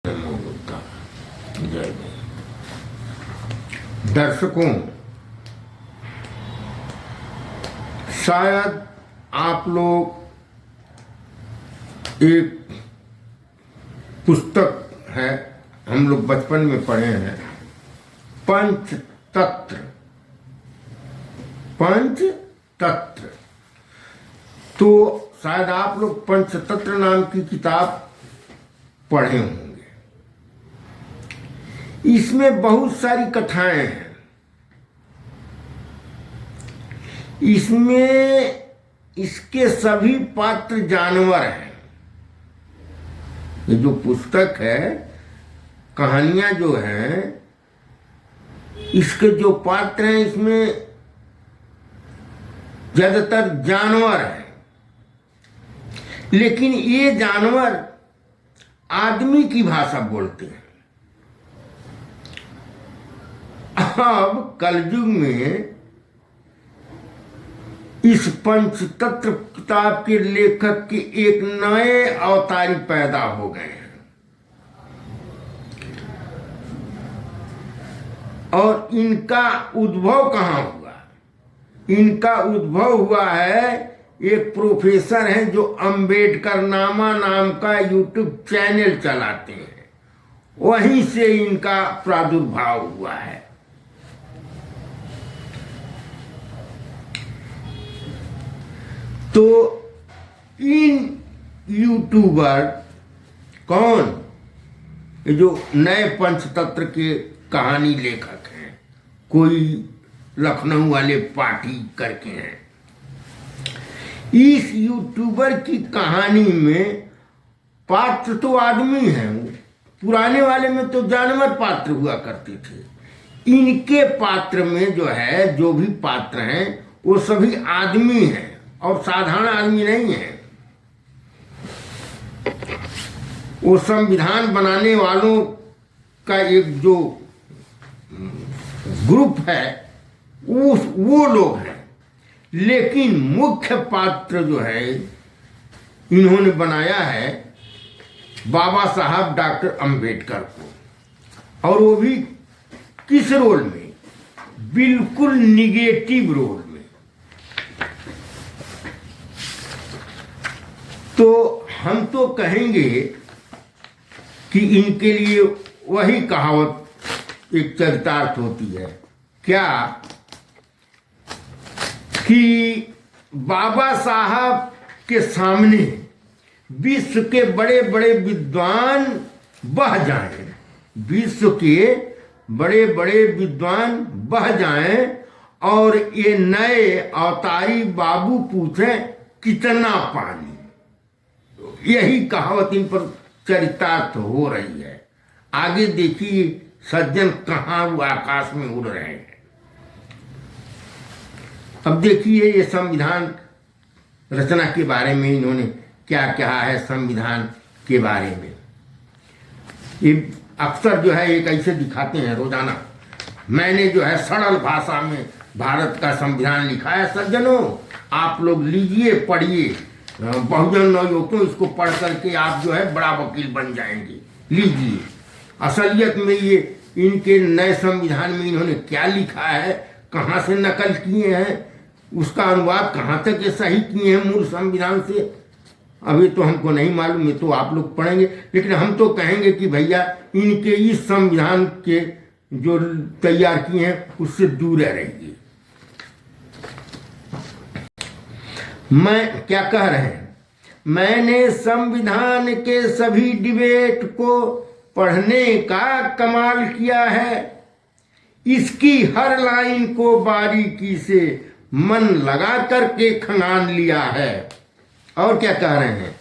जय दर्शकों, शायद आप लोग एक पुस्तक है, हम लोग बचपन में पढ़े हैं, पंचतत्व। पंचतत्व तो शायद आप लोग पंचतत्व नाम की किताब पढ़े होंगे। इसमें बहुत सारी कथाएं हैं। इसमें इसके सभी पात्र जानवर हैं। ये जो पुस्तक है, कहानियां जो हैं, इसके जो पात्र हैं, इसमें ज्यादातर जानवर हैं। लेकिन ये जानवर आदमी की भाषा बोलते हैं। अब कलयुग में इस पंचतत्व किताब के लेखक के एक नए अवतारी पैदा हो गए हैं। और इनका उद्भव कहाँ हुआ? इनका उद्भव हुआ है, एक प्रोफेसर हैं जो अंबेडकर नामा नाम का यूट्यूब चैनल चलाते हैं, वहीं से इनका प्रादुर्भाव हुआ है। तो इन यूट्यूबर कौन? ये जो नए पंचतत्व के कहानी लेखक हैं, कोई लखनऊ वाले पार्टी करके हैं। इस यूट्यूबर की कहानी में पात्र तो आदमी हैं। पुराने वाले में तो जानवर पात्र हुआ करते थे। इनके पात्र में जो है, जो भी पात्र हैं, वो सभी आदमी हैं और साधारण आदमी नहीं है। वो संविधान बनाने वालों का एक जो ग्रुप है, वो लोग हैं। लेकिन मुख्य पात्र जो है, इन्होंने बनाया है बाबा साहब डॉक्टर अंबेडकर को। और वो भी किस रोल में? बिल्कुल निगेटिव रोल में। तो हम तो कहेंगे कि इनके लिए वही कहावत एक चरितार्थ होती है, क्या कि बाबा साहब के सामने विश्व के बड़े बड़े विद्वान बह जाएं, विश्व के बड़े बड़े विद्वान बह जाएं और ये नए अवतारी बाबू पूछें कितना पानी। यही कहावत इन पर चरितार्थ हो रही है। आगे देखिए सज्जन कहाँ वो आकाश में उड़ रहे हैं। अब देखिए ये संविधान रचना के बारे में इन्होंने क्या कहा है। संविधान के बारे में ये अक्सर जो है एक ऐसे दिखाते हैं रोजाना, मैंने जो है सरल भाषा में भारत का संविधान लिखा है। सज्जनों, आप लोग लीजिए, पढ़िए। बहुजन नवयुवकों, इसको पढ़ करके आप जो है बड़ा वकील बन जाएंगे। लीजिए, असलियत में ये इनके नए संविधान में इन्होंने क्या लिखा है, कहाँ से नकल किए हैं, उसका अनुवाद कहाँ तक ये सही किए हैं मूल संविधान से, अभी तो हमको नहीं मालूम। ये तो आप लोग पढ़ेंगे। लेकिन हम तो कहेंगे कि भैया इनके इस संविधान के जो तैयार किए हैं उससे दूर रहिए। मैं क्या कह रहे हैं, मैंने संविधान के सभी डिबेट को पढ़ने का कमाल किया है। इसकी हर लाइन को बारीकी से मन लगा करके खंगाल लिया है। और क्या कह रहे हैं,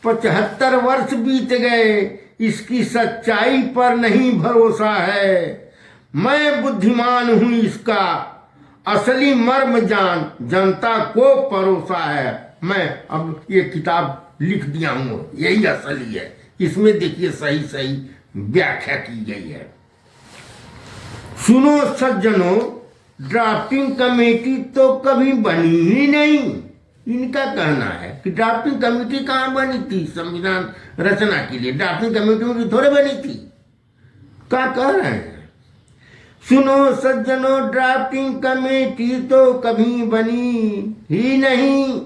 75 वर्ष बीत गए, इसकी सच्चाई पर नहीं भरोसा है। मैं बुद्धिमान हूं, इसका असली मर्म जान जनता को परोसा है। मैं अब ये किताब लिख दिया हूं, यही असली है। इसमें देखिए सही सही व्याख्या की गई है। सुनो सज्जनों, ड्राफ्टिंग कमेटी तो कभी बनी ही नहीं। इनका कहना है कि ड्राफ्टिंग कमेटी कहाँ बनी थी संविधान रचना के लिए? ड्राफ्टिंग कमेटी में थोड़े बनी थी। क्या कह रहे हैं? सुनो सज्जनों, ड्राफ्टिंग कमेटी तो कभी बनी ही नहीं।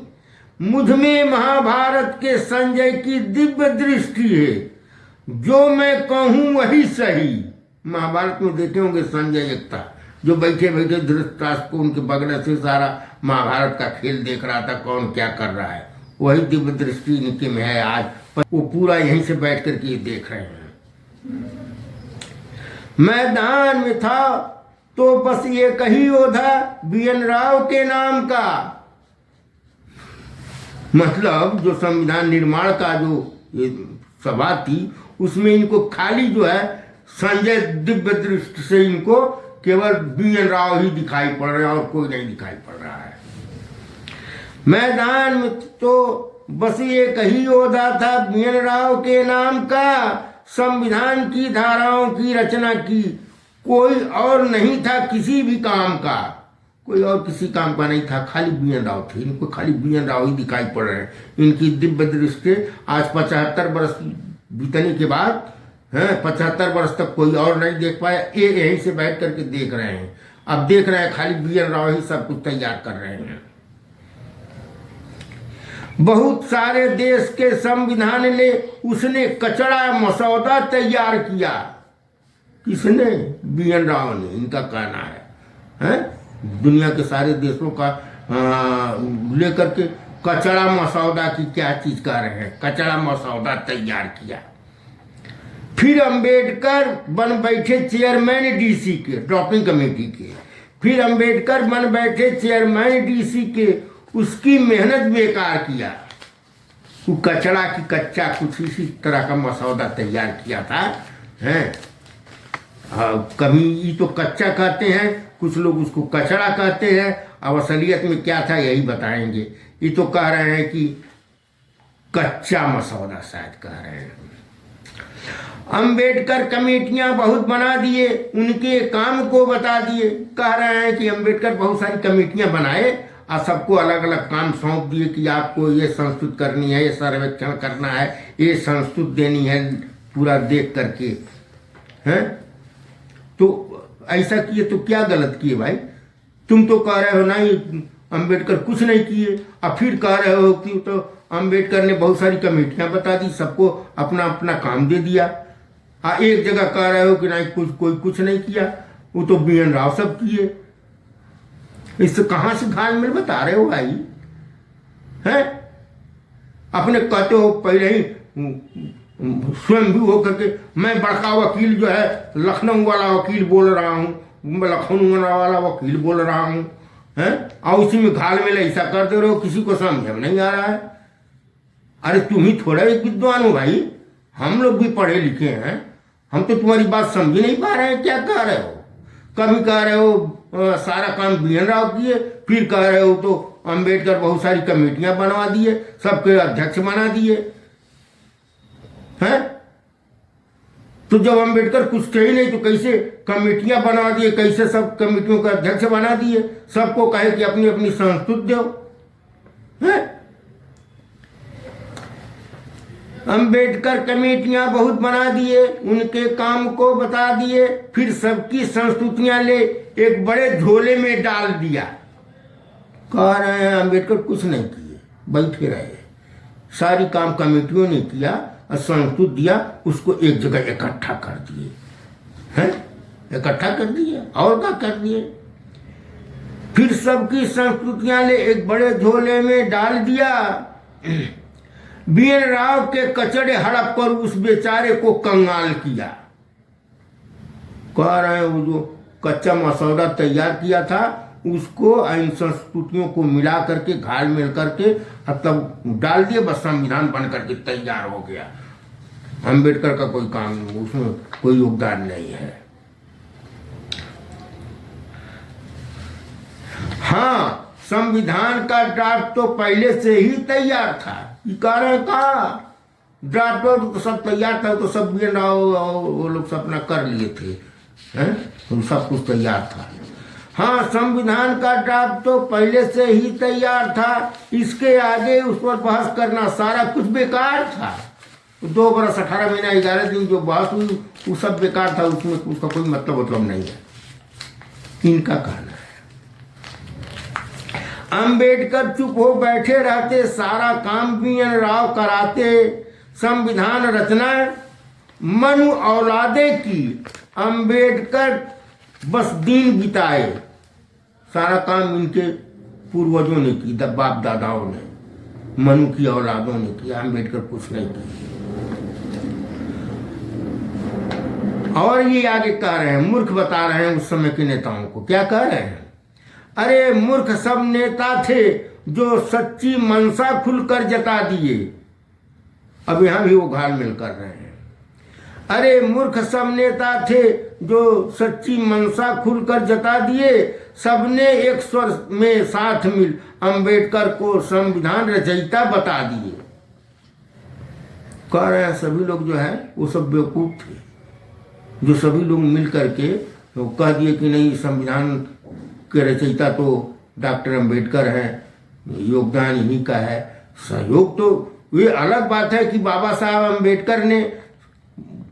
मुझ में महाभारत के संजय की दिव्य दृष्टि है, जो मैं कहूं वही सही। महाभारत में देखे होंगे संजय एकता, जो बैठे बैठे धृतराष्ट्र को उनके बगल से सारा महाभारत का खेल देख रहा था, कौन क्या कर रहा है। वही दिव्य दृष्टि इनके में है आज, पर वो पूरा यहीं से बैठ करके देख रहे हैं। मैदान में था तो बस ये कही ओधा BN राव के नाम का। मतलब जो संविधान निर्माण का जो सभा थी, उसमें इनको खाली जो है संजय दिव्य दृष्टि से इनको केवल BN राव ही दिखाई पड़ रहे हैं और कोई नहीं दिखाई पड़ रहा है। मैदान में तो बस ये कही ओधा था BN राव के नाम का। संविधान की धाराओं की रचना की, कोई और नहीं था किसी भी काम का। कोई और किसी काम का नहीं था, खाली BN राव थे। इनको खाली BN राव ही दिखाई पड़ रहे हैं। इनकी दिव्य दृष्टि आज 75 वर्ष बीतने के बाद हैं, 75 वर्ष तक कोई और नहीं देख पाया। ये यहीं से बैठ करके देख रहे हैं। अब देख रहे हैं खाली BN राव ही सब कुछ तैयार कर रहे हैं। बहुत सारे देश के संविधान ले उसने कचड़ा मसौदा तैयार किया। किसने? BN राव ने। इनका कहना है दुनिया के सारे देशों का लेकर के कचड़ा मसौदा की क्या चीज कह रहे हैं, कचड़ा मसौदा तैयार किया। फिर अंबेडकर बन बैठे चेयरमैन DC के, ड्राफ्टिंग कमेटी के। फिर अंबेडकर बन बैठे चेयरमैन DC के। उसकी मेहनत बेकार किया। वो कचड़ा की कच्चा कुछ इसी तरह का मसौदा तैयार किया था। हैं कभी ये तो कच्चा कहते हैं, कुछ लोग उसको कचड़ा कहते हैं। अब असलियत में क्या था यही बताएंगे। ये तो कह रहे हैं कि कच्चा मसौदा शायद कह रहे हैं। अंबेडकर कमेटियां बहुत बना दिए, उनके काम को बता दिए। कह रहे हैं कि अंबेडकर बहुत सारी कमेटियां बनाए और सबको अलग अलग काम सौंप दिए कि आपको ये संस्तुत करनी है, ये सर्वेक्षण करना है, ये संस्तुत देनी है, पूरा देख करके। हैं तो ऐसा किए तो क्या गलत किए भाई? तुम तो कह रहे हो नहीं अंबेडकर कुछ नहीं किए, और फिर कह रहे हो कि तो अंबेडकर ने बहुत सारी कमेटियां बता दी, सबको अपना अपना काम दे दिया। एक जगह कह रहे हो कि नहीं कोई कुछ नहीं किया, वो तो BN राव सब किए। इससे कहां से घाल मिल बता रहे हो भाई? हैं अपने कहते हो पहले ही स्वयं भी हो करके मैं बड़का वकील जो है लखनऊ वाला वकील बोल रहा हूँ, लखनऊ वाला वकील बोल रहा हूँ। हैं और उसी में घाल में ऐसा करते रहो, किसी को समझ में नहीं आ रहा है। अरे तुम ही थोड़ा एक विद्वान हो भाई, हम लोग भी पढ़े लिखे हैं, हम तो तुम्हारी बात समझ नहीं पा रहे हैं। क्या कह रहे हो? कभी कह रहे हो सारा काम BN राव किए, फिर कह रहे हो तो अंबेडकर बहुत सारी कमेटियां बनवा दिए, सबके अध्यक्ष बना दिए। हैं तो जब अंबेडकर कुछ थे ही नहीं तो कैसे कमेटियां बना दिए, कैसे सब कमेटियों का अध्यक्ष बना दिए, सबको कहे कि अपनी अपनी संस्तुत दो। हैं अंबेडकर कमेटियां बहुत बना दिए, उनके काम को बता दिए, फिर सबकी संस्तुतियां ले एक बड़े झोले में डाल दिया। कह रहे हैं अंबेडकर कुछ नहीं किए, बैठे रहे। सारी काम कमेटियों ने किया और संस्तुत दिया, उसको एक जगह इकट्ठा कर दिए। हैं इकट्ठा कर दिए और क्या कर दिए? फिर सबकी संस्तुतियां ले एक बड़े झोले में डाल दिया। BN राव के कचड़े हड़प कर उस बेचारे को कंगाल किया। कह रहे हैं वो जो कच्चा मसौदा तैयार किया था उसको इन संस्तुतियों को मिला करके घाल मिल करके अब तब डाल दिए, बस संविधान बन करके तैयार हो गया। अंबेडकर का कोई काम नहीं, उसमें कोई योगदान नहीं है। हाँ संविधान का ड्राफ्ट तो पहले से ही तैयार था। ये कह रहे हैं कहा ड्राफ्ट तो सब तैयार था, तो सब वो लोग सब अपना कर लिए थे। हैं तो सब कुछ तैयार था। हाँ, संविधान का ड्राफ्ट तो पहले से ही तैयार था, इसके आगे उस पर बहस करना सारा कुछ बेकार था। 2 बरस 18 महीना 11 दिन जो बहस हुई वो सब बेकार था, उसमें उसका कोई मतलब नहीं है, इनका कहना है। अंबेडकर चुप हो बैठे रहते, सारा काम बीएन राव कराते, संविधान रचना मनु औलादे की, अंबेडकर बस दिन बिताए, सारा काम इनके पूर्वजों ने की, बाप दादाओं ने, मनु की औलादों ने किया, अंबेडकर कुछ नहीं किया। और ये आगे कह रहे हैं, मूर्ख बता रहे हैं उस समय के नेताओं को, क्या कह रहे हैं? अरे मूर्ख सब नेता थे जो सच्ची मनसा खुलकर जता दिए। अब यहां भी वो घालमेल कर रहे हैं। अरे मूर्ख सब नेता थे जो सच्ची मनसा खुलकर जता दिए, सबने एक स्वर में साथ मिल अंबेडकर को संविधान रचयिता बता दिए। कह रहे हैं सभी लोग जो है वो सब बेवकूफ थे, जो सभी लोग मिल करके तो कह दिए कि नहीं, संविधान के रचयिता तो डॉक्टर अंबेडकर हैं, योगदान इन्हीं का है। सहयोग तो ये अलग बात है कि बाबा साहब अंबेडकर ने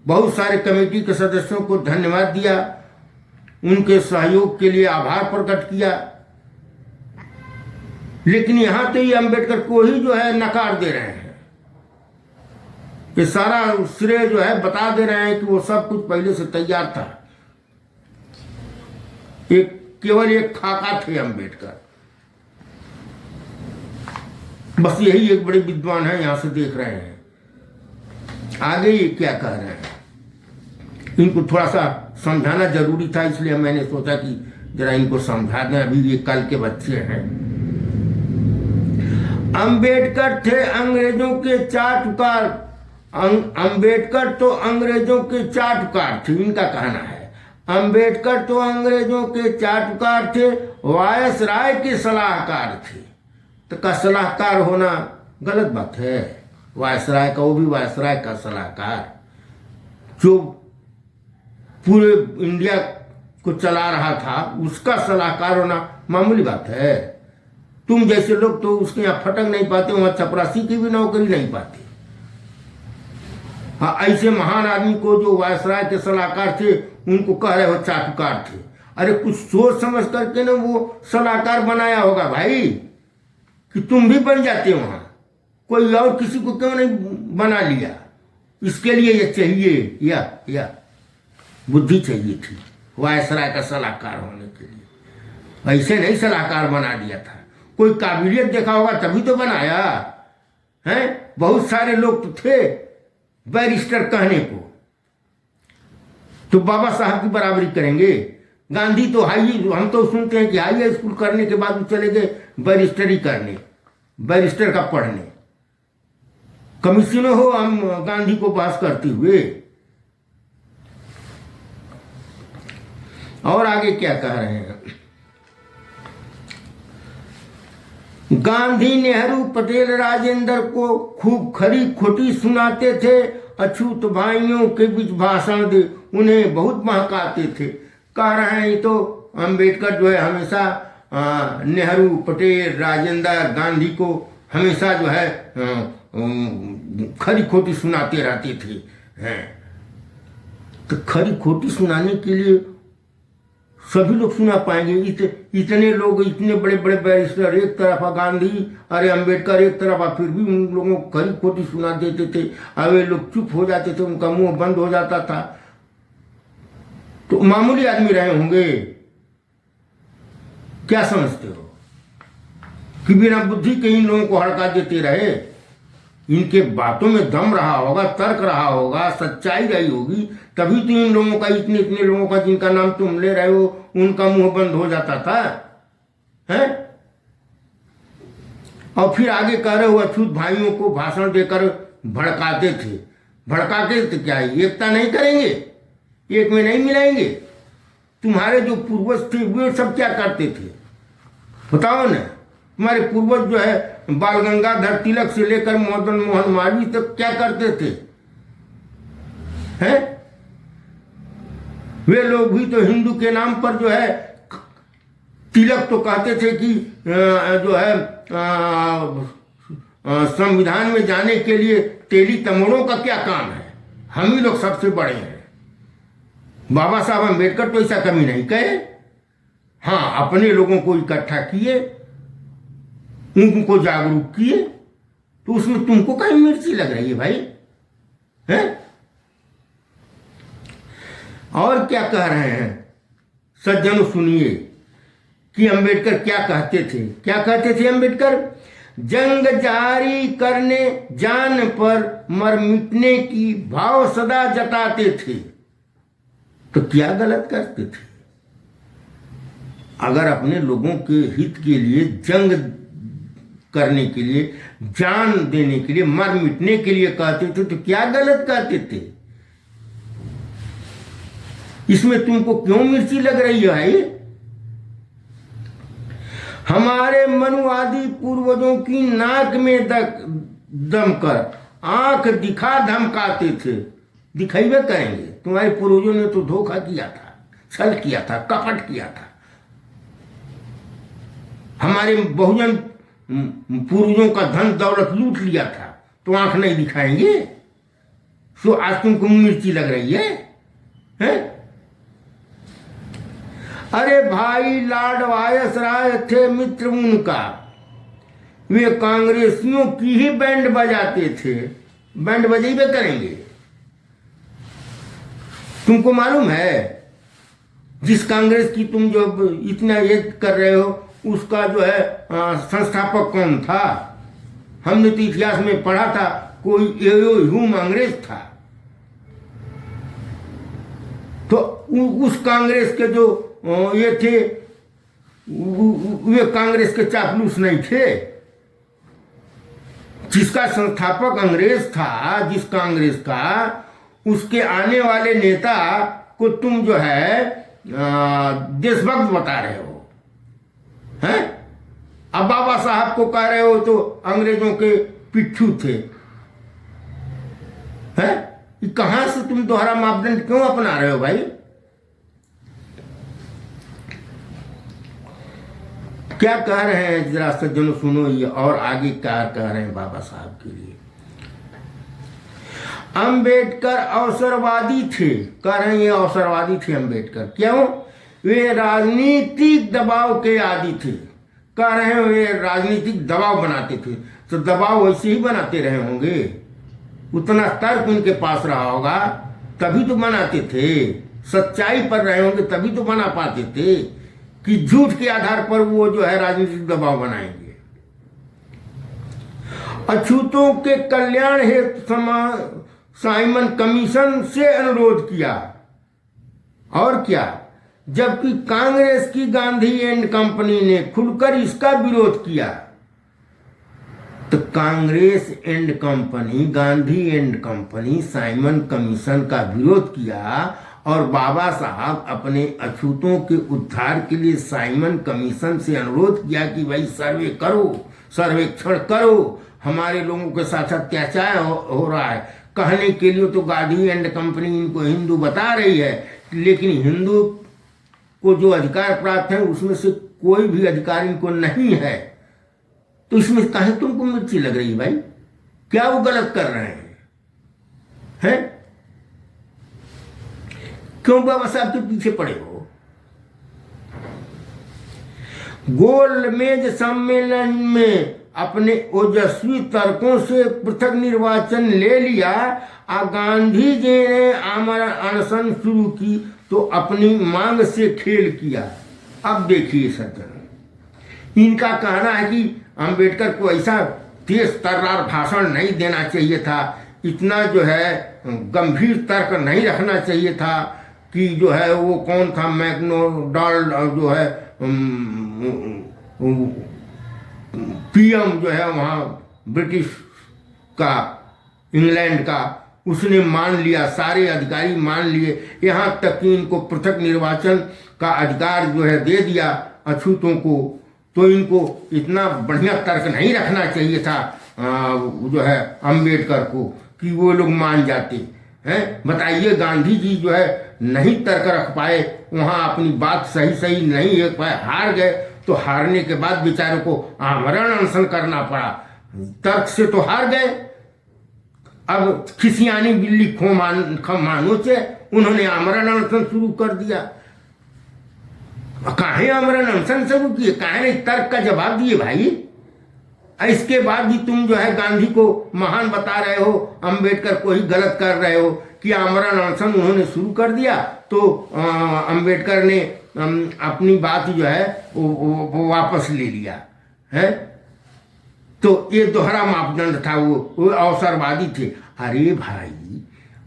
बहुत सारे कमेटी के सदस्यों को धन्यवाद दिया, उनके सहयोग के लिए आभार प्रकट किया, लेकिन यहां तो ये अंबेडकर को ही जो है नकार दे रहे हैं। ये सारा श्रेय जो है बता दे रहे हैं कि वो सब कुछ पहले से तैयार था, एक केवल एक खाका थे अंबेडकर। बस यही एक बड़े विद्वान है, यहां से देख रहे हैं। आगे ये क्या कह रहे हैं, इनको थोड़ा सा समझाना जरूरी था, इसलिए मैंने सोचा कि जरा इनको समझा दें, अभी ये कल के बच्चे हैं। अंबेडकर थे अंग्रेजों के चाटुकार, अंबेडकर तो अंग्रेजों के चाटुकार थे, इनका कहना है। अंबेडकर तो अंग्रेजों के चाटुकार थे, वायसराय के सलाहकार थे। तो का सलाहकार होना गलत बात है? वायसराय का, वो भी वायसराय का सलाहकार, जो पूरे इंडिया को चला रहा था, उसका सलाहकार होना मामूली बात है। तुम जैसे लोग तो उसके यहाँ फटक नहीं पाते, वहां चपरासी की भी नौकरी नहीं पाते। हाँ, ऐसे महान आदमी को जो वायसराय के सलाहकार थे उनको कह रहे हो चाटुकार थे। अरे कुछ सोच समझ करके ना वो सलाहकार बनाया होगा भाई, कि तुम भी बन जाते वहां, कोई और किसी को क्यों नहीं बना लिया? इसके लिए ये चाहिए, या बुद्धि चाहिए थी वायसराय का सलाहकार होने के लिए। ऐसे नहीं सलाहकार बना दिया था, कोई काबिलियत देखा होगा तभी तो बनाया है। बहुत सारे लोग तो थे बैरिस्टर कहने को, तो बाबा साहब की बराबरी करेंगे। गांधी तो हम तो सुनते हैं कि हाई स्कूल करने के बाद चले गए बैरिस्टरी करने, बैरिस्टर का पढ़ने। कमीशन हो हम गांधी को पास करते हुए। और आगे क्या कह रहे हैं, गांधी नेहरू पटेल राजेंद्र को खूब खरी खोटी सुनाते थे, अछूत भाइयों के बीच भाषण दे उन्हें बहुत महकाते थे। कह रहे हैं तो अंबेडकर जो है हमेशा नेहरू पटेल राजेंद्र गांधी को हमेशा जो है खरी खोटी सुनाते रहते थे हैं। तो खरी खोटी सुनाने के लिए सभी लोग सुना पाएंगे? इतने लोग, इतने बड़े बड़े बैरिस्टर एक तरफ गांधी, अरे अंबेडकर एक तरफ, फिर भी उन लोगों को खरी खोटी सुना देते थे। अब वे लोग चुप हो जाते थे, उनका मुंह बंद हो जाता था। तो मामूली आदमी रहे होंगे, क्या समझते हो कि बिना बुद्धि के इन लोगों को हड़का देते रहे? इनके बातों में दम रहा होगा, तर्क रहा होगा, सच्चाई रही होगी, तभी तो इन लोगों का, इतने इतने लोगों का जिनका नाम तुम ले रहे हो, उनका मुंह बंद हो जाता था है। और फिर आगे कह रहे हो अछूत भाइयों को भाषण देकर भड़काते थे। भड़का के तो क्या एकता नहीं करेंगे, एक में नहीं मिलाएंगे? तुम्हारे जो पूर्वज थे वे सब क्या करते थे बताओ ना? तुम्हारे पूर्वज जो है बाल गंगाधर तिलक से लेकर मदन मोहन मालवीय तक क्या करते थे हैं? वे लोग भी तो हिंदू के नाम पर जो है तिलक तो कहते थे कि जो है संविधान में जाने के लिए तेली तमोड़ों का क्या काम है, हम ही लोग सबसे बड़े हैं। बाबा साहब अम्बेडकर तो ऐसा कभी नहीं कहे। हाँ, अपने लोगों को इकट्ठा किए, उनको जागरूक किए, तो उसमें तुमको कहीं मिर्ची लग रही है भाई, हैं? और क्या कह रहे हैं सज्जनों, सुनिए कि अंबेडकर क्या कहते थे। क्या कहते थे अंबेडकर? जंग जारी करने जान पर मर मिटने की भाव सदा जताते थे। तो क्या गलत करते थे? अगर अपने लोगों के हित के लिए, जंग करने के लिए, जान देने के लिए, मर मिटने के लिए कहते थे, तो क्या गलत कहते थे? इसमें तुमको क्यों मिर्ची लग रही है भाई? हमारे मनुवादी पूर्वजों की नाक में दम कर आंख दिखा धमकाते थे। दिखाइए करेंगे, तुम्हारे पूर्वजों ने तो धोखा किया था, छल किया था, कपट किया था। हमारे बहुजन पूर्वजों का धन दौलत लूट लिया था, तो आंख नहीं दिखाएंगे? तो आज तुमको मिर्ची लग रही है, हैं? अरे भाई, लॉर्ड वायसराय थे मित्र उनका, वे कांग्रेसियों की ही बैंड बजाते थे। बैंड बजेबे करेंगे। तुमको मालूम है जिस कांग्रेस की तुम जो इतना ये कर रहे हो, उसका जो है संस्थापक कौन था? हमने तो इतिहास में पढ़ा था, कोई ह्यूम अंग्रेज था। तो उस कांग्रेस के जो ये थे, वे कांग्रेस के चापलूस नहीं थे। जिसका संस्थापक अंग्रेज था, जिस कांग्रेस का, उसके आने वाले नेता को तुम जो है देशभक्त बता रहे हो, हैं? अब बाबा साहब को कह रहे हो तो अंग्रेजों के पिट्ठू थे, हैं? कहां से तुम दोहरा मापदंड क्यों अपना रहे हो भाई? क्या कह रहे हैं जरा सज्जनों सुनो ये, और आगे क्या कह रहे हैं बाबा साहब के लिए। अंबेडकर अवसरवादी थे। कह रहे हैं ये अवसरवादी थे अंबेडकर। क्यों? वे राजनीतिक दबाव के आदी थे। कह रहे हैं वे राजनीतिक दबाव बनाते थे। तो दबाव वैसे ही बनाते रहे होंगे, उतना तर्क उनके पास रहा होगा, तभी तो बनाते थे। सच्चाई पर रहे होंगे तभी तो बना पाते थे, कि झूठ के आधार पर वो जो है राजनीतिक दबाव बनाएंगे। अछूतों के कल्याण हेतु साइमन कमीशन से अनुरोध किया। और क्या? जबकि कांग्रेस की गांधी एंड कंपनी ने खुलकर इसका विरोध किया। तो Congress and company, Gandhi and company Simon commission का विरोध किया, और बाबा साहब अपने अछूतों के उद्धार के लिए साइमन कमीशन से अनुरोध किया कि भाई सर्वे करो, सर्वेक्षण करो, हमारे लोगों के साथ अत्याचार हो रहा है। कहने के लिए तो गांधी एंड कंपनी इनको हिंदू बता रही है, लेकिन हिंदू को जो अधिकार प्राप्त है उसमें से कोई भी अधिकार इनको नहीं है। तो इसमें कहीं तुमको मिर्ची लग रही है भाई? क्या वो गलत कर रहे हैं? क्यों बाबा साहब के पीछे पड़े हो? गोलमेज सम्मेलन में अपने ओजस्वी तर्कों से पृथक निर्वाचन ले लिया, और गांधी जी ने आमरण अनशन शुरू की तो अपनी मांग से खेल किया। अब देखिए सज्जन, इनका कहना है कि अंबेडकर को ऐसा तेज तर्रार भाषण नहीं देना चाहिए था, इतना जो है गंभीर तर्क नहीं रखना चाहिए था कि जो है वो कौन था, मैकडोनाल्ड जो है पीएम जो है वहाँ ब्रिटिश का, इंग्लैंड का, उसने मान लिया, सारे अधिकारी मान लिए, यहाँ तक कि इनको पृथक निर्वाचन का अधिकार जो है दे दिया अछूतों को। तो इनको इतना बढ़िया तर्क नहीं रखना चाहिए था जो है अंबेडकर को, कि वो लोग मान जाते हैं। बताइए, गांधी जी जो है नहीं तर्क रख पाए, वहाँ अपनी बात सही नहीं रख पाए, हार गए, तो हारने के बाद बेचारे को आमरण अनशन करना पड़ा। तर्क से तो हार गए, अब खिसियानी बिल्ली खमानो से उन्होंने आमरण अनशन शुरू कर दिया। काहे आमरण अनशन शुरू किए, काहे नहीं तर्क का जवाब दिए भाई। इसके बाद भी तुम जो है गांधी को महान बता रहे हो, अंबेडकर को ही गलत कर रहे हो कि आमरण अनशन उन्होंने शुरू कर दिया तो अंबेडकर ने अपनी बात जो है वो वापस ले लिया है। तो ये दोहरा मापदंड था, वो अवसरवादी थे। अरे भाई,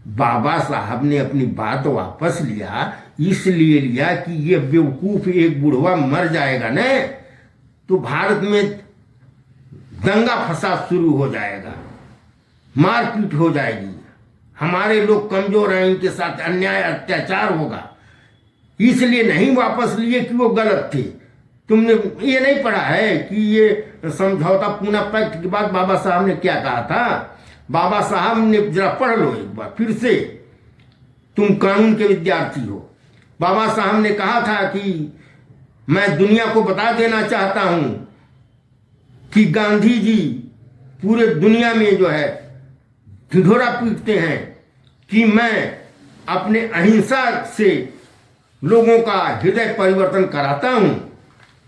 बाबा साहब ने अपनी बात वापस लिया, इसलिए लिया कि ये बेवकूफ एक बुढ़वा मर जाएगा न तो भारत में दंगा फसाद शुरू हो जाएगा, मारपीट हो जाएगी, हमारे लोग कमजोर हैं, इनके साथ अन्याय अत्याचार होगा। इसलिए नहीं वापस लिए कि वो गलत थे। तुमने ये नहीं पढ़ा है कि ये समझौता पूना पैक्ट के बाद बाबा साहब ने क्या कहा था? बाबा साहब ने, जरा पढ़ लो एक बार फिर से, तुम कानून के विद्यार्थी हो। बाबा साहब ने कहा था कि मैं दुनिया को बता देना चाहता हूं कि गांधी जी पूरे दुनिया में जो है ढिढोरा पीटते हैं कि मैं अपने अहिंसा से लोगों का हृदय परिवर्तन कराता हूं,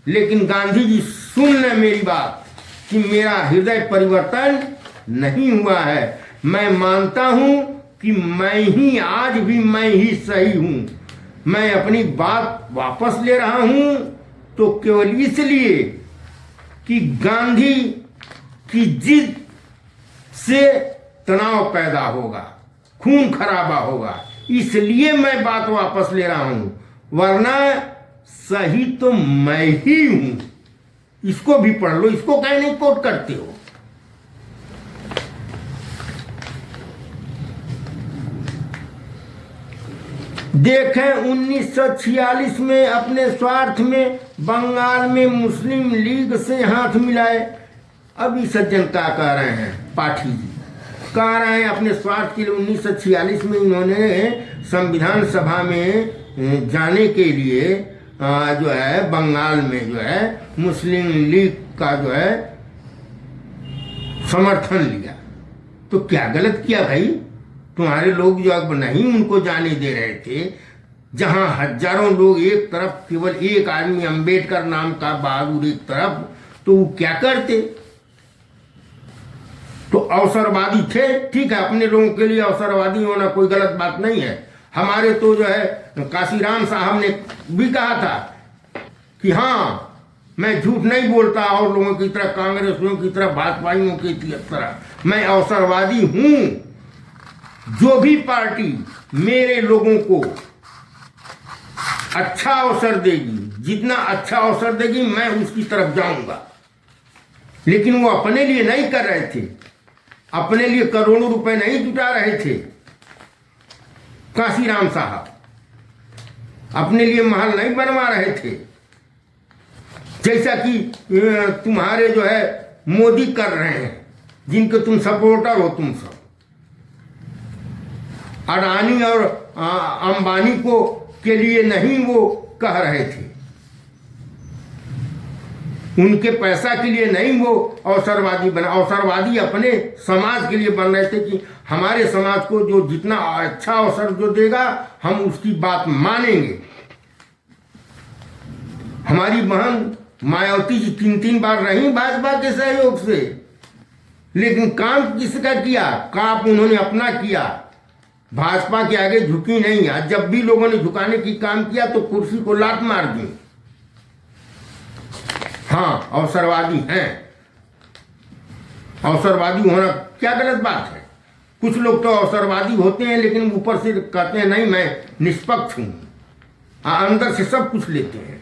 लेकिन गांधी जी सुन लें मेरी बात कि मेरा हृदय परिवर्तन नहीं हुआ है। मैं मानता हूं कि मैं ही, आज भी मैं ही सही हूं। मैं अपनी बात वापस ले रहा हूं तो केवल इसलिए कि गांधी की जिद से तनाव पैदा होगा, खून खराबा होगा, इसलिए मैं बात वापस ले रहा हूं, वरना सही तो मैं ही हूं। इसको भी पढ़ लो, इसको कहीं नहीं कोट करते हो। देखें 1946 में अपने स्वार्थ में बंगाल में मुस्लिम लीग से हाथ मिलाए। अभी सज्जन क्या कह रहे हैं, पाठी जी कह रहे हैं अपने स्वार्थ के लिए 1946 में इन्होंने संविधान सभा में जाने के लिए जो है बंगाल में जो है मुस्लिम लीग का जो है समर्थन लिया। तो क्या गलत किया भाई? तुम्हारे लोग जो अब नहीं उनको जाने दे रहे थे, जहां हजारों लोग एक तरफ, केवल एक आदमी अंबेडकर नाम का बहादुर एक तरफ, तो वो क्या करते? तो अवसरवादी थे, ठीक है, अपने लोगों के लिए अवसरवादी होना कोई गलत बात नहीं है। हमारे तो जो है काशीराम साहब ने भी कहा था कि हाँ मैं झूठ नहीं बोलता, और लोगों की तरह, कांग्रेसियों की तरह, भाजपाइयों की तरह मैं अवसरवादी हूं। जो भी पार्टी मेरे लोगों को अच्छा अवसर देगी, जितना अच्छा अवसर देगी, मैं उसकी तरफ जाऊंगा। लेकिन वो अपने लिए नहीं कर रहे थे, अपने लिए करोड़ों रुपए नहीं जुटा रहे थे। काशीराम साहब अपने लिए महल नहीं बनवा रहे थे, जैसा कि तुम्हारे जो है मोदी कर रहे हैं, जिनके तुम सपोर्टर हो। तुम सब अडानी और अंबानी को के लिए नहीं वो कह रहे थे, उनके पैसा के लिए नहीं वो अवसरवादी बना। अवसरवादी अपने समाज के लिए बन रहे थे कि हमारे समाज को जो जितना अच्छा अवसर जो देगा हम उसकी बात मानेंगे। हमारी बहन मायावती जी 3-3 बार रही भाजपा के सहयोग से, लेकिन काम किसका किया? काम उन्होंने अपना किया, भाजपा के आगे झुकी नहीं। आज जब भी लोगों ने झुकाने की काम किया तो कुर्सी को लात मार दी। हाँ, अवसरवादी हैं, अवसरवादी होना क्या गलत बात है? कुछ लोग तो अवसरवादी होते हैं लेकिन ऊपर से कहते हैं नहीं मैं निष्पक्ष हूं, अंदर से सब कुछ लेते हैं।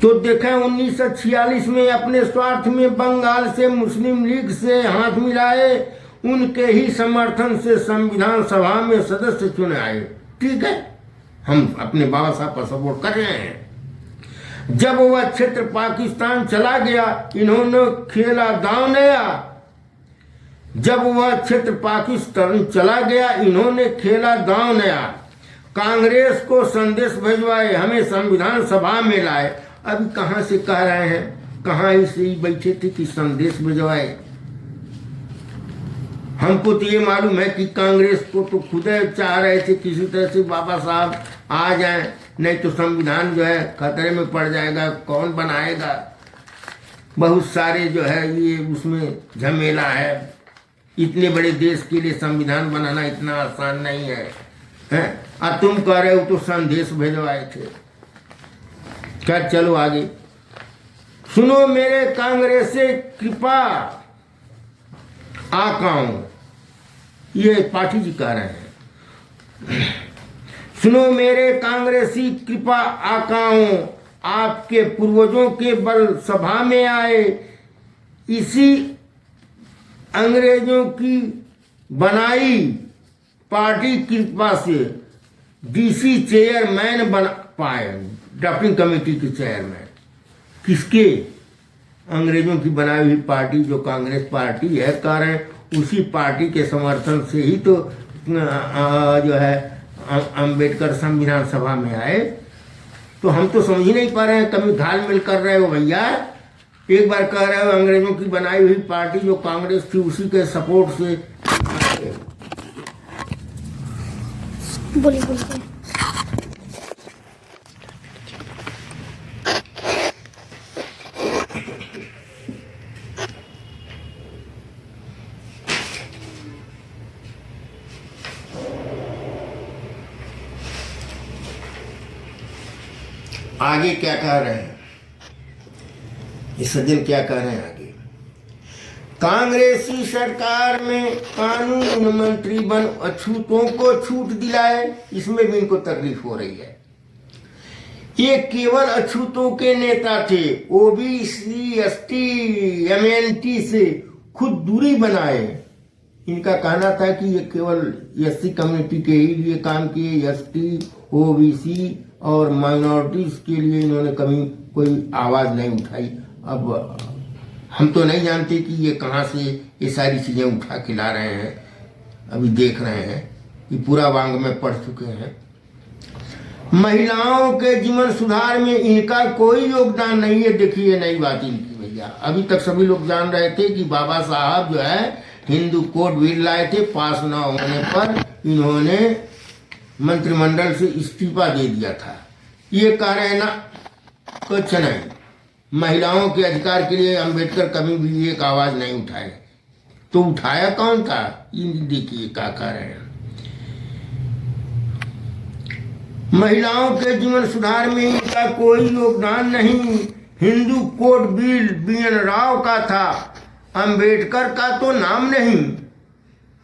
तो देखें 1946 में अपने स्वार्थ में बंगाल से मुस्लिम लीग से हाथ मिलाए, उनके ही समर्थन से संविधान सभा में सदस्य चुने आए। ठीक है, हम अपने बाबा साहब पर सपोर्ट कर रहे हैं। जब वह क्षेत्र पाकिस्तान चला गया, इन्होंने खेला दांव नया। जब वह क्षेत्र पाकिस्तान चला गया, इन्होंने खेला दांव नया। कांग्रेस को संदेश भिजवाए, हमें संविधान सभा में लाए। अभी कहाँ से कह रहे हैं, कहाँ ही बैठे थे कि संदेश भिजवाए। हमको तो ये मालूम है कि कांग्रेस को तो खुद चाह रहे थे किसी तरह से बाबा साहब आ जाएं, नहीं तो संविधान जो है खतरे में पड़ जाएगा, कौन बनाएगा। बहुत सारे जो है ये उसमें झमेला है। इतने बड़े देश के लिए संविधान बनाना इतना आसान नहीं है, हैं? और तुम कह रहे हो तो संदेश भेजवाए थे। क्या, चलो आगे सुनो मेरे कांग्रेस से कृपा आकाओं, ये पाठी जी कह रहे हैं। सुनो मेरे कांग्रेसी कृपा आकाओं, आपके पूर्वजों के बल सभा में आए, इसी अंग्रेजों की बनाई पार्टी कृपा से डीसी चेयरमैन बन पाए, ड्राफ्टिंग कमेटी के चेयरमैन। किसके? अंग्रेजों की बनाई हुई पार्टी जो कांग्रेस पार्टी है, कह रहे हैं उसी पार्टी के समर्थन से ही तो जो है अंबेडकर संविधान सभा में आए। तो हम तो समझ ही नहीं पा रहे हैं, कभी घाल-मेल कर रहे हो भैया। एक बार कह रहे हो अंग्रेजों की बनाई हुई पार्टी जो कांग्रेस थी उसी के सपोर्ट से। बोलिए। आगे क्या कह रहे हैं ये सज्जन, क्या कह रहे हैं आगे? कांग्रेसी सरकार में कानून मंत्री बन अछूतों को छूट दिलाए, इसमें भी इनको तकलीफ हो रही है। ये केवल अछूतों के नेता थे, ओबीसी एसटी एमएनटी से खुद दूरी बनाए। इनका कहना था कि ये केवल एससी कम्युनिटी के ही लिए काम किए, एसटी ओबीसी और माइनॉरिटीज के लिए इन्होंने कभी कोई आवाज नहीं उठाई। अब हम तो नहीं जानते कि ये कहाँ से ये सारी चीजें उठा के ला रहे हैं, अभी देख रहे हैं, ये पूरा वांग में पढ़ चुके हैं। महिलाओं के जीवन सुधार में इनका कोई योगदान नहीं है। देखिए नई बात इनकी भैया, अभी तक सभी लोग जान रहे थे कि बाबा साहब जो है हिंदू कोड बिल लाए थे, पास न होने पर इन्होंने मंत्रिमंडल से इस्तीफा दे दिया था। ये कह रहे हैं ना कुछ नहीं, महिलाओं के अधिकार के लिए अंबेडकर कभी भी एक आवाज नहीं उठाए। तो उठाया कौन था? ये देखिए क्या कह रहे हैं। महिलाओं के जीवन सुधार में इनका कोई योगदान नहीं। Hindu code bill BN Rao का था, अंबेडकर का तो नाम नहीं।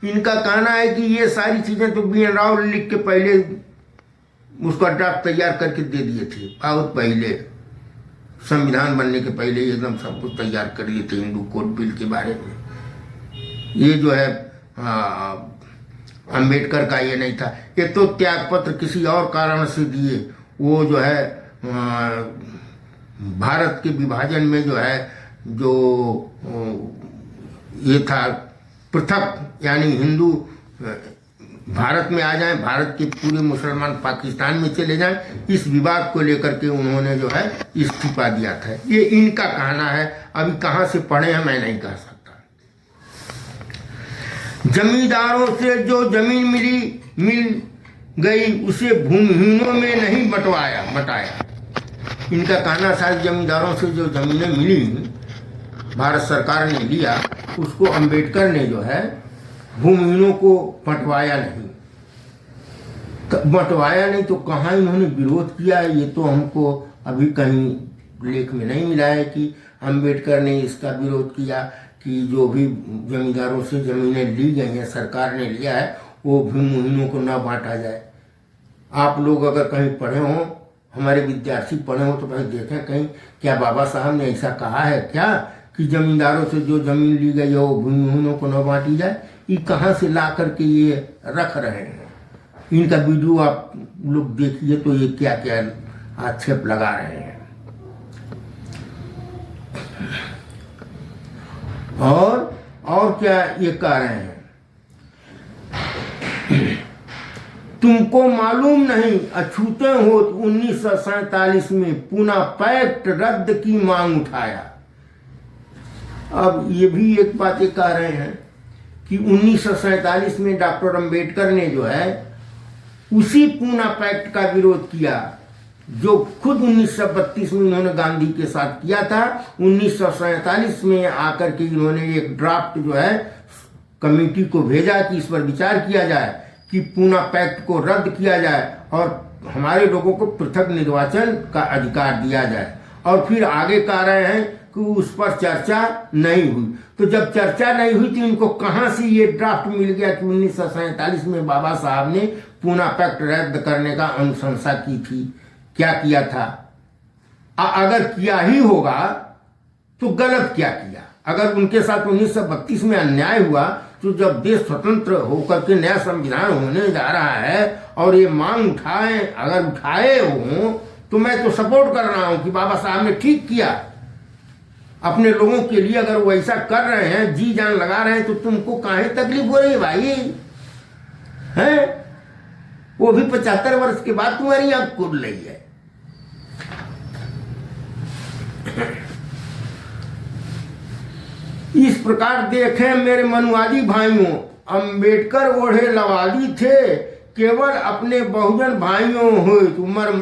इनका कहना है कि ये सारी चीजें तो BN राव लिख के पहले उसका ड्राफ्ट तैयार करके दे दिए थे, बहुत पहले, संविधान बनने के पहले एकदम सब कुछ तैयार कर दिए थे हिंदू कोड बिल के बारे में। ये जो है अंबेडकर का ये नहीं था। ये तो त्यागपत्र किसी और कारण से दिए। वो जो है भारत के विभाजन में जो है जो ये था पृथक, यानी हिंदू भारत में आ जाएं, भारत के पूरे मुसलमान पाकिस्तान में चले जाएं, इस विवाद को लेकर के उन्होंने जो है इस्तीफा दिया था। ये इनका कहना है। अभी कहाँ से पढ़े हैं मैं नहीं कह सकता। जमींदारों से जो जमीन मिल गई उसे भूमिहीनों में नहीं बटाया। इनका कहना था जमींदारों से जो जमीनें मिली भारत सरकार ने लिया, उसको अंबेडकर ने जो है भूमिहीनों को बंटवाया नहीं। बंटवाया नहीं तो कहाँ इन्होंने विरोध किया, ये तो हमको अभी कहीं लेख में नहीं मिला है कि अंबेडकर ने इसका विरोध किया कि जो भी जमींदारों से जमीनें ली गई हैं, सरकार ने लिया है, वो भूमिहीनों को ना बांटा जाए। आप लोग अगर कहीं पढ़े हों, हमारे विद्यार्थी पढ़े हों, तो कहीं देखें कहीं क्या बाबा साहब ने ऐसा कहा है क्या कि जमींदारों से जो जमीन ली गई है वो भूमिहीनों को न बांटी जाए। ये कहाँ से ला करके ये रख रहे हैं। इनका वीडियो आप लोग देखिए तो ये क्या क्या आक्षेप लगा रहे हैं। और क्या ये कह रहे हैं तुमको मालूम नहीं अछूते हो 1947 में पूना पैक्ट रद्द की मांग उठाया। अब ये भी एक बात ये कह रहे हैं कि 1947 में डॉक्टर अंबेडकर ने जो है उसी पूना पैक्ट का विरोध किया जो खुद 1932 में इन्होंने गांधी के साथ किया था। 1947 में आकर के इन्होंने एक ड्राफ्ट जो है कमेटी को भेजा कि इस पर विचार किया जाए कि पूना पैक्ट को रद्द किया जाए और हमारे लोगों को पृथक निर्वाचन का अधिकार दिया जाए। और फिर आगे कह रहे हैं कि उस पर चर्चा नहीं हुई। तो जब चर्चा नहीं हुई तो इनको कहाँ से ये ड्राफ्ट मिल गया कि 1947 में बाबा साहब ने पूना पैक्ट रद्द करने का अनुशंसा की थी? क्या किया था? अगर किया ही होगा तो गलत क्या किया? अगर उनके साथ 1932 में अन्याय हुआ तो जब देश स्वतंत्र होकर के नया संविधान होने जा रहा है और ये मांग अगर उठाए हों तो मैं तो सपोर्ट कर रहा हूं कि बाबा साहब ने ठीक किया। अपने लोगों के लिए अगर वो ऐसा कर रहे हैं, जी जान लगा रहे हैं, तो तुमको काहे तकलीफ हो रही है भाई? हैं? वो भी 75 वर्ष के बाद तुम्हारी आंख खुल रही है। इस प्रकार देखें मेरे मनुवादी भाइयों, अंबेडकर ओढ़े लवादी थे, केवल अपने बहुजन भाइयों हुए उमर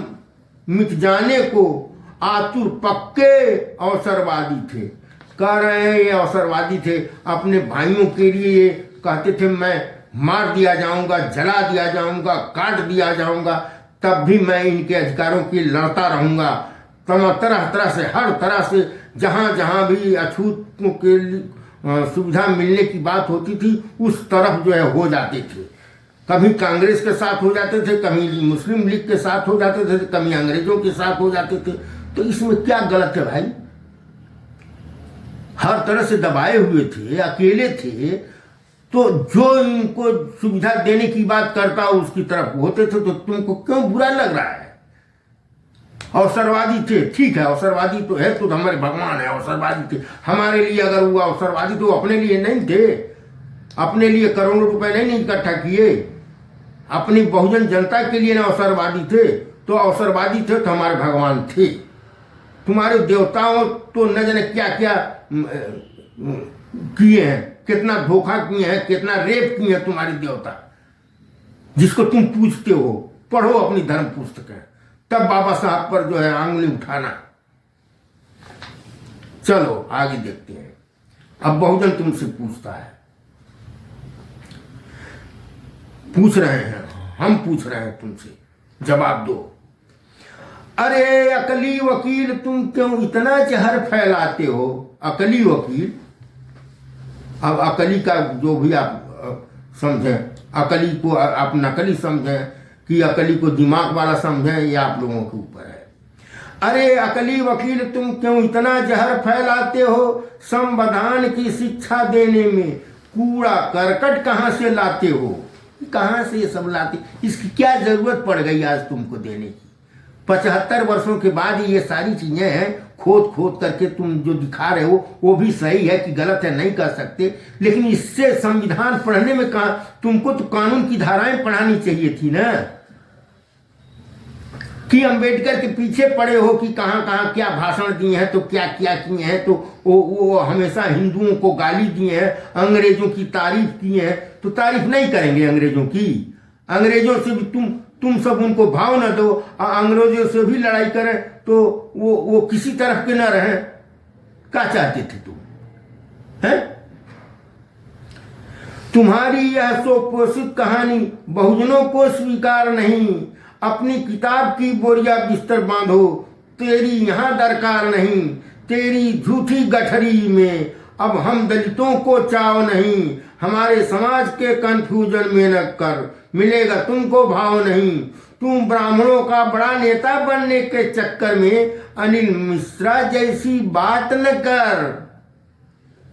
मिट जाने को आतुर पक्के अवसरवादी थे। कह रहे हैं ये अवसरवादी थे, अपने भाइयों के लिए कहते थे मैं मार दिया जाऊंगा, जला दिया जाऊंगा, काट दिया जाऊंगा, तब भी मैं इनके अधिकारों की लड़ता रहूंगा। तरह तरह से, हर तरह से जहां जहां भी अछूतों के सुविधा मिलने की बात होती थी उस तरफ जो है हो जाते थे। कभी कांग्रेस के साथ हो जाते थे, कभी मुस्लिम लीग के साथ हो जाते थे, कभी अंग्रेजों के साथ हो जाते थे। तो इसमें क्या गलत है भाई? हर तरह से दबाए हुए थे, अकेले थे, तो जो इनको सुविधा देने की बात करता उसकी तरफ होते थे। तो तुमको क्यों बुरा लग रहा है? अवसरवादी थे, ठीक है, अवसरवादी तो है, तो हमारे भगवान है, अवसरवादी थे। हमारे लिए अगर हुआ अवसरवादी तो अपने लिए नहीं थे, अपने लिए करोड़ों रुपए नहीं इकट्ठा किए, अपनी बहुजन जनता के लिए ना अवसरवादी थे। तो अवसरवादी थे तो हमारे भगवान थे। तुम्हारे देवताओं तो न जाने क्या क्या किए हैं, कितना धोखा किए हैं, कितना रेप किए हैं तुम्हारे देवता, जिसको तुम पूछते हो। पढ़ो अपनी धर्म पुस्तकें, तब बाबा साहब पर जो है आंगुली उठाना। चलो आगे देखते हैं। अब बहुजन तुमसे पूछता है, पूछ रहे हैं, हम पूछ रहे हैं तुमसे, जवाब दो। अरे अकली वकील, तुम क्यों इतना जहर फैलाते हो? अकली वकील, अब अकली का जो भी आप समझें, अकली को आप नकली समझें कि अकली को दिमाग वाला समझें, ये आप लोगों के ऊपर है। अरे अकली वकील, तुम क्यों इतना जहर फैलाते हो? संविधान की शिक्षा देने में कूड़ा करकट कहाँ से लाते हो? कहाँ से ये सब लाते? इसकी क्या जरूरत पड़ गई आज तुमको देने की? 75 वर्षों के बाद ये सारी चीजें हैं, खोद खोद करके तुम जो दिखा रहे हो वो भी सही है कि गलत है, नहीं कर सकते, लेकिन इससे संविधान पढ़ने में कहा, तुमको तो कानून की धाराएं पढ़ानी चाहिए थी ना, कि अंबेडकर के पीछे पड़े हो कि कहाँ कहाँ क्या भाषण दिए हैं, तो क्या क्या किए हैं, तो वो हमेशा हिंदुओं को गाली दिए हैं, अंग्रेजों की तारीफ की है। तो तारीफ नहीं करेंगे अंग्रेजों की? अंग्रेजों से भी तुम सब उनको भाव न दो, अंग्रेजों से भी लड़ाई करें तो वो किसी तरफ के न रहें। क्या चाहते थे तुम? हैं? तुम्हारी यह सुपोषित कहानी बहुजनों को स्वीकार नहीं। अपनी किताब की बोरिया बिस्तर बांधो, तेरी यहां दरकार नहीं। तेरी झूठी गठरी में अब हम दलितों को चाव नहीं। हमारे समाज के कंफ्यूजन में न कर, मिलेगा तुमको भाव नहीं। तुम ब्राह्मणों का बड़ा नेता बनने के चक्कर में अनिल मिश्रा जैसी बात न कर।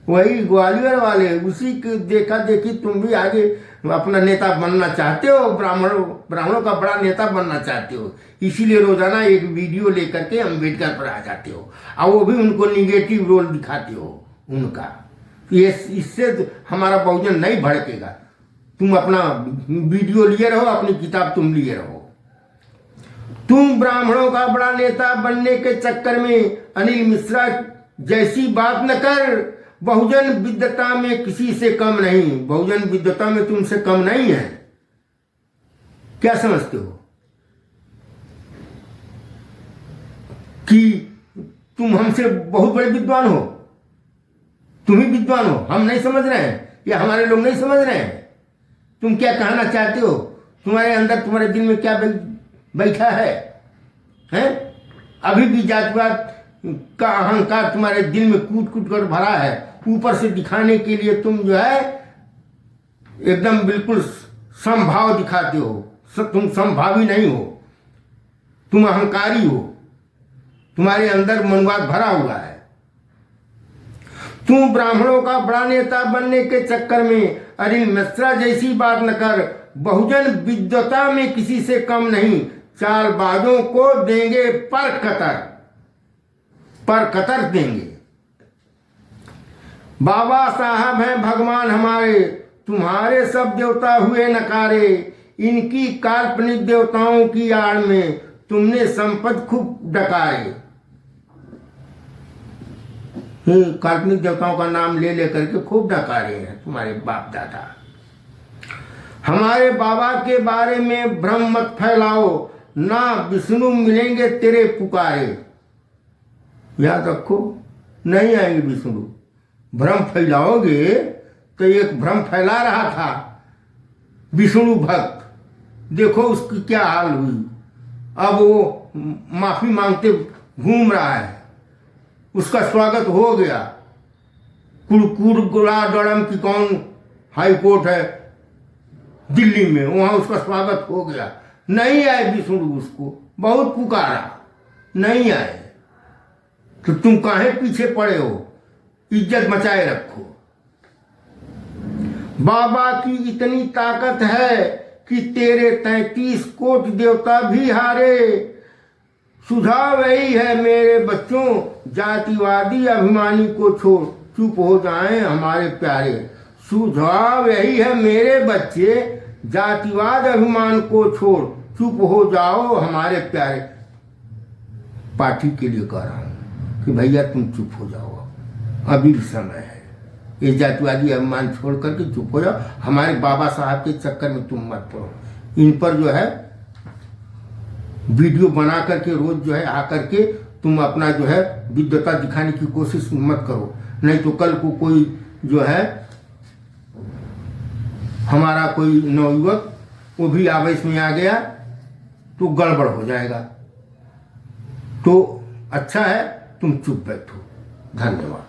वही ग्वालियर वाले, उसी के देखा देखी तुम भी आगे अपना नेता बनना चाहते हो, ब्राह्मणों का बड़ा नेता बनना चाहते हो, इसीलिए रोजाना एक वीडियो लेकर के अंबेडकर पर आ जाते हो, और वो भी उनको निगेटिव रोल दिखाते हो उनका। ये इससे हमारा बहुजन नहीं भड़केगा। तुम अपना वीडियो लिए रहो, अपनी किताब तुम लिए रहो। तुम ब्राह्मणों का बड़ा नेता बनने के चक्कर में अनिल मिश्रा जैसी बात न कर। बहुजन विद्वता में किसी से कम नहीं। बहुजन विद्वता में तुमसे कम नहीं है। क्या समझते हो कि तुम हमसे बहुत बड़े विद्वान हो? तुम ही विद्वान हो, हम नहीं समझ रहे हैं या हमारे लोग नहीं समझ रहे हैं? तुम क्या कहना चाहते हो? तुम्हारे अंदर, तुम्हारे दिल में क्या बैठा है? हैं? अभी भी जातिवाद का अहंकार तुम्हारे दिल में कूट कूट कर भरा है। ऊपर से दिखाने के लिए तुम जो है एकदम बिल्कुल समभाव दिखाते हो। तुम समभावी नहीं हो, तुम अहंकारी हो। तुम्हारे अंदर मनवाद भरा हुआ है। तुम ब्राह्मणों का बड़ा नेता बनने के चक्कर में अनिल मिश्रा जैसी बात न कर। बहुजन विद्वता में किसी से कम नहीं। चालबाजों को देंगे पर कतर देंगे। बाबा साहब हैं भगवान हमारे, तुम्हारे सब देवता हुए नकारे। इनकी काल्पनिक देवताओं की आड़ में तुमने संपद खूब डकारे। काल्पनिक देवताओं का नाम ले लेकर के खूब डकारे हैं तुम्हारे बाप दादा। हमारे बाबा के बारे में भ्रम मत फैलाओ, ना विष्णु मिलेंगे तेरे पुकारे। याद रखो, नहीं आएंगे विष्णु। भ्रम फैलाओगे तो एक भ्रम फैला रहा था विष्णु भक्त, देखो उसकी क्या हाल हुई। अब वो माफी मांगते घूम रहा है। उसका स्वागत हो गया। कुड़कुड़ाडम की कौन हाई कोर्ट है दिल्ली में, वहां उसका स्वागत हो गया। नहीं आए विष्णु, उसको बहुत पुकारा, नहीं आए। तो तुम काहे पीछे पड़े हो? इज्जत बचाए रखो। बाबा की इतनी ताकत है कि तेरे 33 कोटि देवता भी हारे। सुझाव यही है मेरे बच्चों, जातिवादी अभिमानी को छोड़ चुप हो जाएं हमारे प्यारे। सुझाव यही है मेरे बच्चे, जातिवाद अभिमान को छोड़ चुप हो जाओ हमारे प्यारे। पार्टी के लिए कह रहा हूं कि भैया तुम चुप हो जाओ, अभी भी समय है। ये जातिवादी अभिमान छोड़ करके चुप हो जाओ। हमारे बाबा साहब के चक्कर में तुम मत पड़ो। इन पर जो है वीडियो बना करके रोज जो है आकर के तुम अपना जो है विद्वता दिखाने की कोशिश मत करो, नहीं तो कल को कोई जो है हमारा कोई नवयुवक वो भी आवेश में आ गया तो गड़बड़ हो जाएगा। तो अच्छा है तुम चुप बैठो। धन्यवाद।